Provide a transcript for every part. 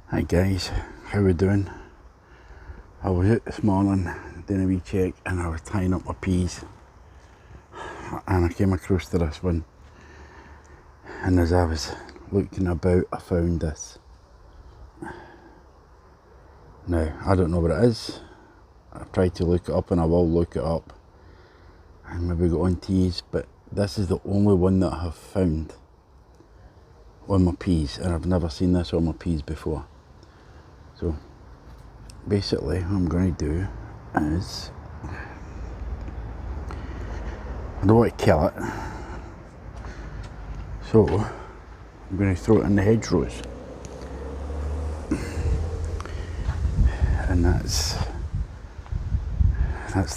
Hi guys, how we doing? I was out this morning doing a wee check and I was tying up my peas and I came across to this one, and as I was looking about I found this. Now I don't know what it is. I've tried to look it up and I will look it up and maybe go on teas, but this is the only one that I have found on my peas, and I've never seen this on my peas before. So basically what I'm going to do is, I don't want to kill it, so I'm going to throw it in the hedgerows, and that's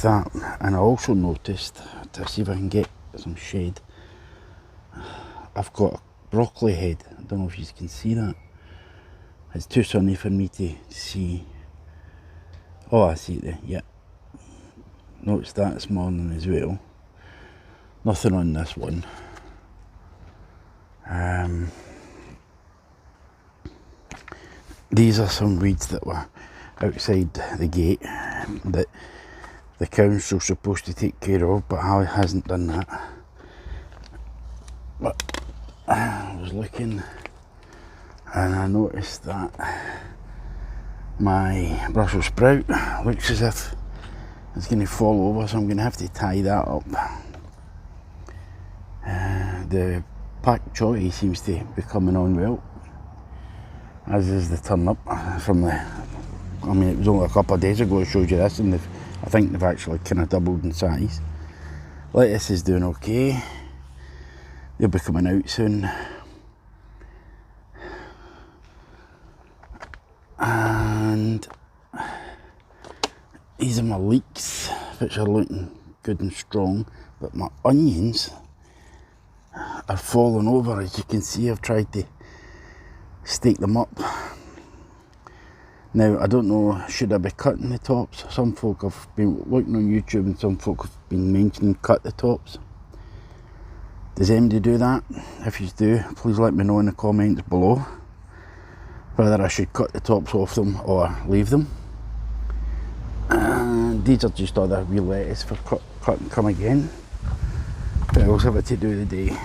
that. And I also noticed, to see if I can get some shade, I've got a broccoli head. I don't know if you can see that. It's too sunny for me to see. Oh, I see it there, yeah. Noticed that this morning as well. Nothing on this one. These are some weeds that were outside the gate that the council's supposed to take care of, but how hasn't done that. But I was looking and I noticed that my Brussels sprout looks as if it's going to fall over, so I'm going to have to tie that up. The pak choi seems to be coming on well, as is the turnip from the, I mean, it was only a couple of days ago I showed you this, and I think they've actually kind of doubled in size. Lettuce is doing okay. They'll be coming out soon. And these are my leeks, which are looking good and strong, but my onions are falling over. As you can see, I've tried to stake them up. Now I don't know, should I be cutting the tops? Some folk have been looking on YouTube and some folk have been mentioning cut the tops. Does anybody do that? If you do, please let me know in the comments below whether I should cut the tops off them or leave them. And these are just other wee lettuce for cut and come again. What else have I to do today?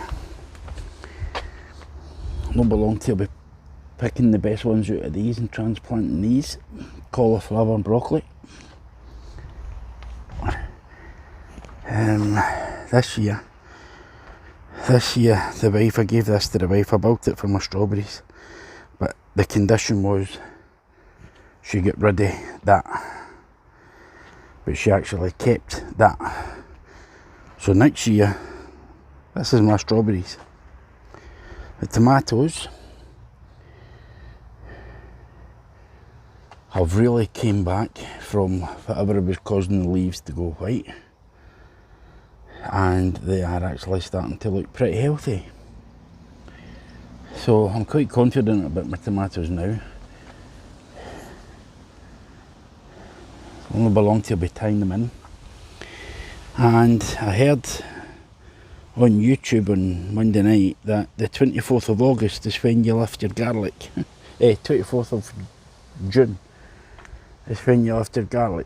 Not belong to, I'll be picking the best ones out of these and transplanting these. Cauliflower and broccoli. This year, the wife, I gave this to the wife, I bought it for my strawberries, but the condition was she got rid of that, but she actually kept that. So next year, this is my strawberries. The tomatoes have really came back from whatever was causing the leaves to go white, and they are actually starting to look pretty healthy. So I'm quite confident about my tomatoes now. Only belong to be tying them in. And I heard on YouTube on Monday night that the 24th of August is when you lift your garlic. 24th of June is when you lift your garlic.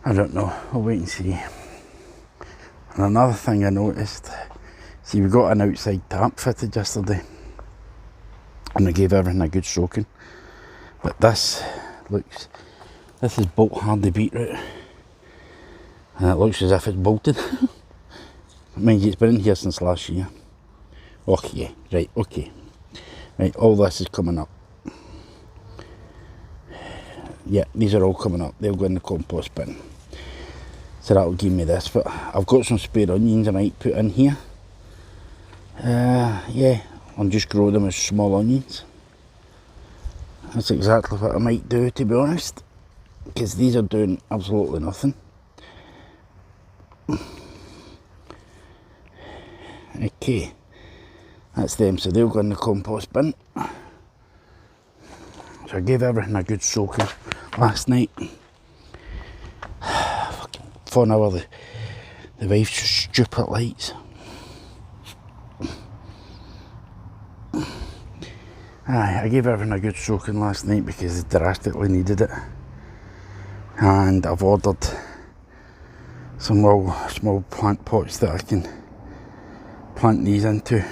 I don't know, I'll wait and see. And another thing I noticed, see, we got an outside tap fitted yesterday and I gave everything a good soaking, but this is bolt hardy beetroot and it looks as if it's bolted. I mean, it's been in here since last year. Okay, right, okay. Right, all this is coming up. Yeah, these are all coming up. They'll go in the compost bin. So that'll give me this, but I've got some spare onions I might put in here. Yeah, I'll just grow them as small onions. That's exactly what I might do, to be honest, because these are doing absolutely nothing. Okay, that's them, so they'll go in the compost bin. So I gave everything a good soaking last night. Fucking 4 hours, the wife's stupid lights. I gave everything a good soaking last night because they drastically needed it. And I've ordered some little small plant pots that I can plant these into.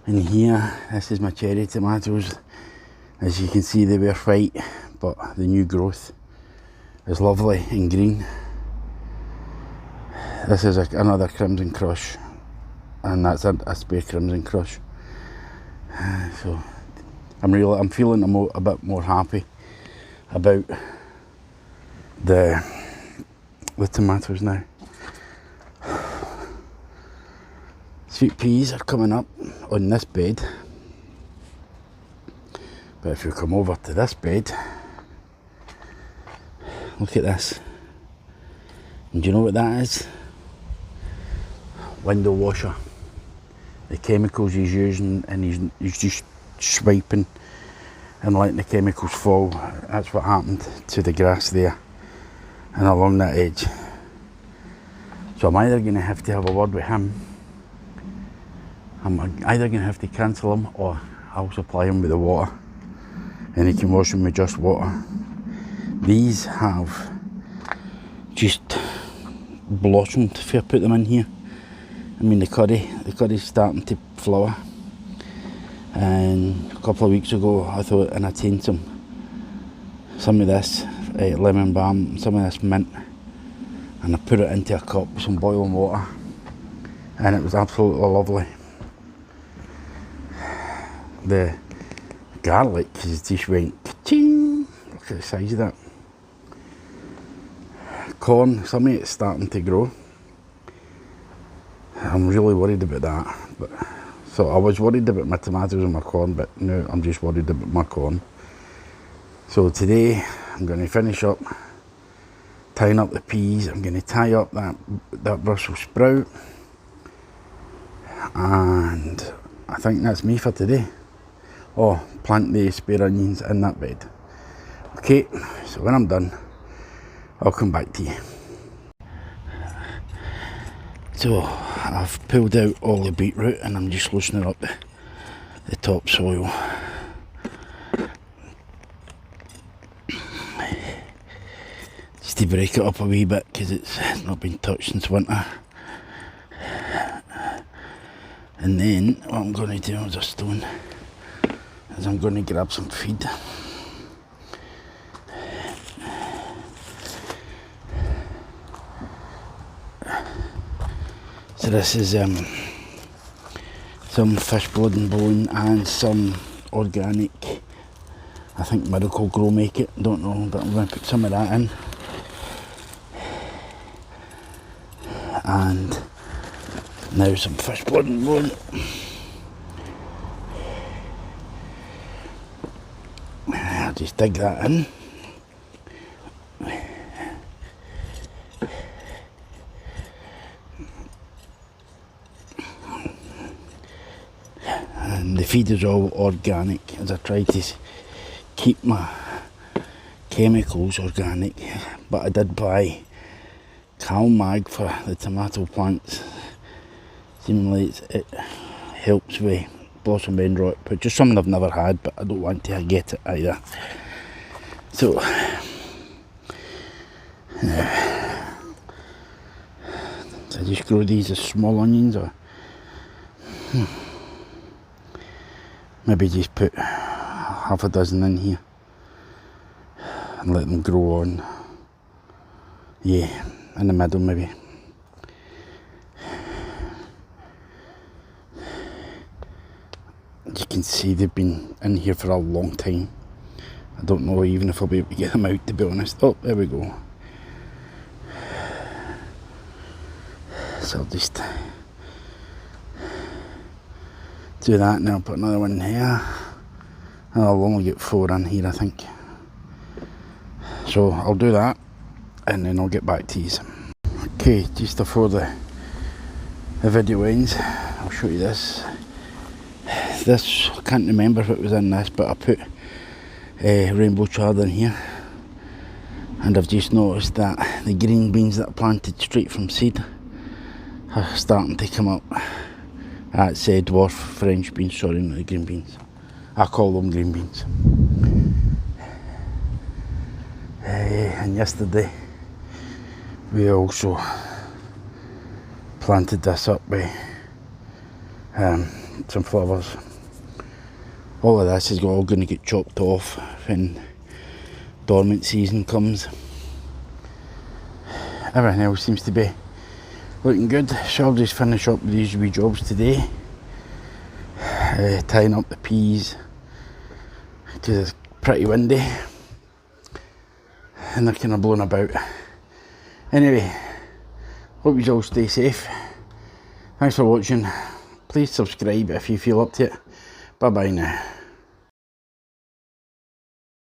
And here, this is my cherry tomatoes. As you can see, they were white, but the new growth is lovely and green. This is another Crimson Crush, and that's a spare Crimson Crush. So I'm feeling a bit more happy about the tomatoes now. Sweet peas are coming up on this bed, but if you come over to this bed, look at this. And do you know what that is? Window washer. The chemicals he's using, and he's just swiping and letting the chemicals fall. That's what happened to the grass there and along that edge. So I'm either going to have to have a word with him. I'm either going to have to cancel him, or I'll supply him with the water and he can wash them with just water. These have just blossomed if I put them in here. I mean, the curry's starting to flower, and a couple of weeks ago I thought, and I tamed some of this lemon balm, some of this mint, and I put it into a cup with some boiling water, and it was absolutely lovely. The garlic has just went ka-ching. Look at the size of that. Corn, some of it's starting to grow. I'm really worried about that. So I was worried about my tomatoes and my corn, but now I'm just worried about my corn. So today I'm going to finish up tying up the peas. I'm going to tie up that Brussels sprout, and I think that's me for today. Oh, plant the spare onions in that bed. Okay, so when I'm done, I'll come back to you. So I've pulled out all the beetroot and I'm just loosening up the topsoil. Just to break it up a wee bit because it's not been touched since winter. And then what I'm going to do with a stone is I'm going to grab some feed. So this is some fish blood and bone and some organic, I think Miracle Grow make it, don't know, but I'm going to put some of that in. And now some fish blood and bone. I'll just dig that in. And the feed is all organic, as I try to keep my chemicals organic, but I did buy CalMag for the tomato plants. Seemingly it helps with blossom end rot, but just something I've never had, but I don't want to get it either. So I just grow these as small onions, or maybe just put half a dozen in here and let them grow on. Yeah, in the middle maybe. As you can see, they've been in here for a long time. I don't know even if I'll be able to get them out, to be honest. Oh, there we go. So I'll just do that, and I'll put another one in here. And I'll only get 4 in here, I think. So I'll do that, and then I'll get back to you. Okay, just before the video ends, I'll show you this. This, I can't remember what was in this, but I put rainbow chard in here, and I've just noticed that the green beans that I planted straight from seed are starting to come up That's dwarf French beans, sorry, not the green beans. I call them green beans. And yesterday we also planted this up with some flowers. All of this is all going to get chopped off when dormant season comes. Everything else seems to be looking good, so I'll just finish up with these wee jobs today. Tying up the peas because it's pretty windy and they're kind of blowing about. Anyway, hope you all stay safe. Thanks for watching. Please subscribe if you feel up to it. Bye bye now.